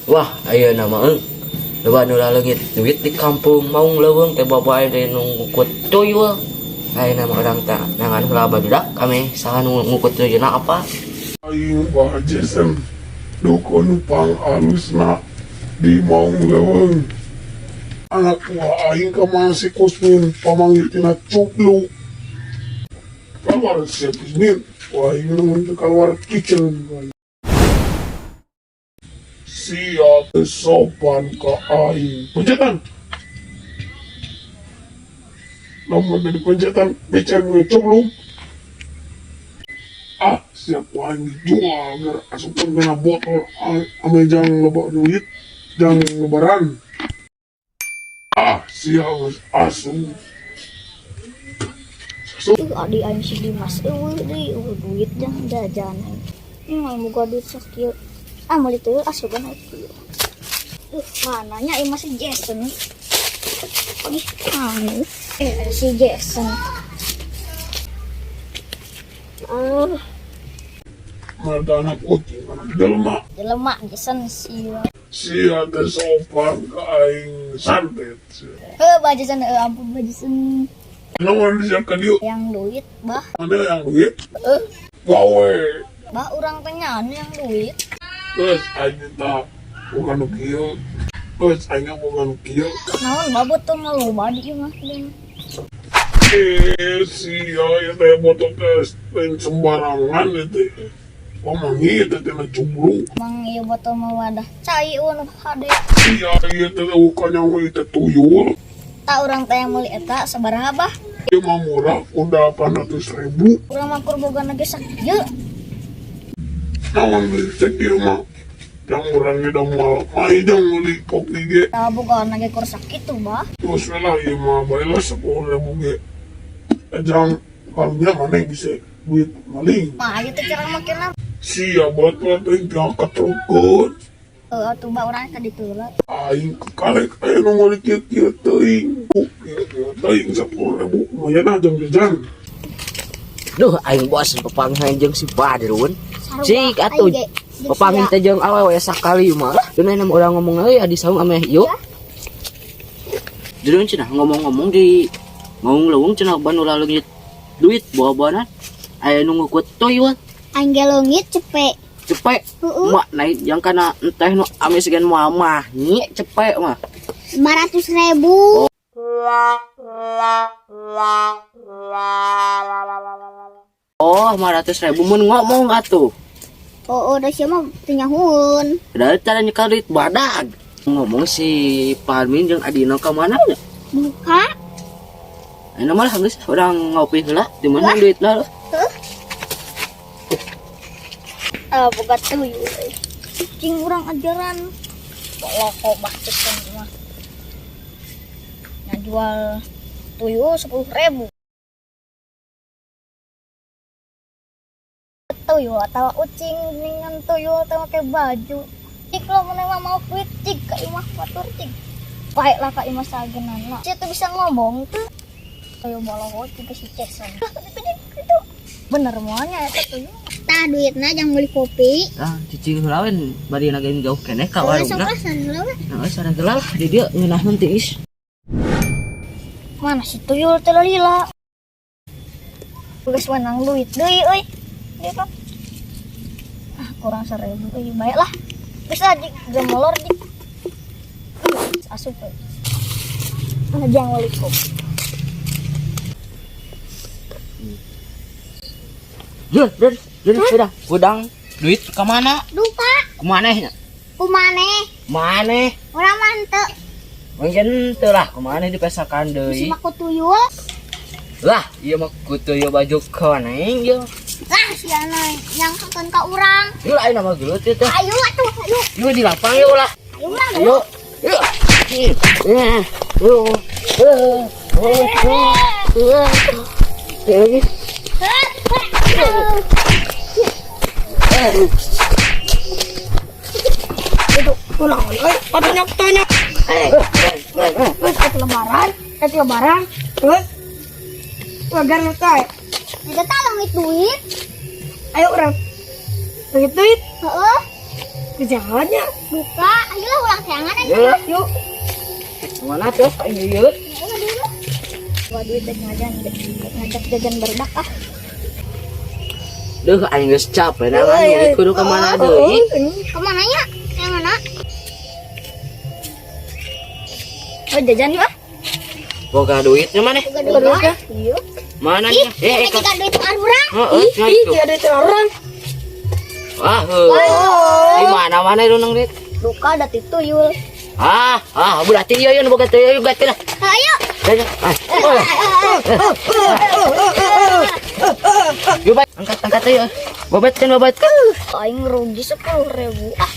Wah, ayo nama Lewa nu lalengit duit di kampung mau leuweung teh babay teh nu ngukut tuyul. Ayo nama orang tak nangan heula badudak kami saha nu ngukut tuyulna apa? Aing Mbah Jason dukun pang alusna di maung leuweung. Anak tua aing ka masih kusmin pamanggitina cuplu. Keluar siap ismin, wah aing nemen keluar kitchen. Siap sopan ka aing. Pencetan. Namun dari pencetan bicara gue cuplu. Siap aing dijual biar asupan kena botol ame jang loba duit jang lebaran. Siap asu. Adi aing si Dimas duit jangan jajan. Ini mau buka duit sakit. Mau itu asupan itu. Mananya ini masih Jason. Si Jason. Ada anak kucing, anak jelma Jason siapa? Sia teh sopan ke aing santet. Jason ampun Jason. Namun disiapkan dia Yang duit bah. ada yang duit. Gawe. Bah orang tanya yang duit. Terus aing tak bukan kieu. Terus aing bukan kieu. Naon babut tuh ngeluba di mah. Sia ya teh botol tes sembarangan itu. Pamangi itu teh jumlu. Mang ieu botol mah wadah cai hade. Sia ieu teh bukan yang itu tuyul. Tak orang teh meuli eta sabaraha bah? Ieu mah murah udah 800.000. Urang mah kur boga na ge sakieu. Nawan beli cek ieu mah. Yang orang udah mal mai jang meuli kopi ge. Tah boga na ge kur sakitu bah. Terus lah ieu mah baelah 10.000 ge. Jang karunya mana yang bisa duit maling. Mah ieu teh cara makin Sia botol teh diangkat rukun. atuh mbak urang ka ditu lah. Aing kekalek aya nu meuli kieu-kieu teuing. Teuing 10.000 lumayan aja jajan. Duh, aing bos pepanghan jeung si Badrun. Cik atuh pepangin teh jeung awewe sakali mah. Duna nama urang ngomong euy adi saung ame yuk. Dudun cenah ngomong-ngomong di ngomong leuweung cenah ban ulah leungit duit bawa-bawanan. Aya nu ngukut tuyul. Aing ge leungit cepek. Cepek mak naik yang kana enteh nu ame segan mama nyi cepek mah 500.000. Oh 500.000 mun ngomong atuh. Da sia mah teu nyahun. Da cara nyekal duit badag. Ngomong si Parmin jeung Adino ka mana nya? Buka. Aya mah geus urang ngopi heula di mana duitna. Boga tuyul. Cing urang ajaran. Loko baceun mah. Ngajual tuyul 10.000. Tuyul atau ucing dengan tuyul atau pakai baju. Cik lo mana mau kuit cik ka imah batur cik. Baiklah ka imah sageunana. Sia tuh bisa ngomong tuh. Tuyul boloho cik si Jason. Itu bener moalnya eta tuyul. Tah duitna jang beli kopi. Cicing heulawen bari nagain jauh keneh ka warungna. Heeh, sareng gelah di dieu ngeunahna tiis. Mana si tuyul teh lila. Geus menang duit deui euy. Dia kan. Kurang 1.000 euy baiklah. Bisa dik gemolor dik. Asup euy. Jang beli kopi. Jadi sudah gudang duit ke mana? Duka. Kumanehnya? Kumaneh? Maneh. Urang mah henteu. Mungkin teu lah kumaneh dipesakan deui. Si maku tuyul. Lah, ieu mah kutu ieu baju koneng ieu. Lah siana yang kakeun ka urang. Ieu lain mah gelut ieu teh. Ayo atuh, ayo. Ieu di lapang ieu lah. Ayo urang. Ayo. Ayo. Itu pulang, pada nyok-nyok. Terus lebaran, terus lagar nukay. Kita tolong duit. Ayo orang, duit. Kejahatnya. Buka, ayolah ulang tangan aja. Ya, Yuk. mana tuh? Ayo yuk. Ayo dulu. Gua duit dek ngajak jajan berdak ah. Duh, aing geus capek da nganu kudu ka mana deui? Kemana ya? Yang mana? Oh jajan yuk. Boga duitnya mana? Buka dulu ya. Yuk. Mana Ih, nya? jika duit orang. Heeh, nya Ih, itu. ada orang. Ah, di mana itu nang duit? Buka ada tuyul. Berarti ieu nu boga teh ieu gat lah. Ayo. Ya. Yuk, Bay, angkat ayo. Bobat kan. Aing rugi 10.000 ah.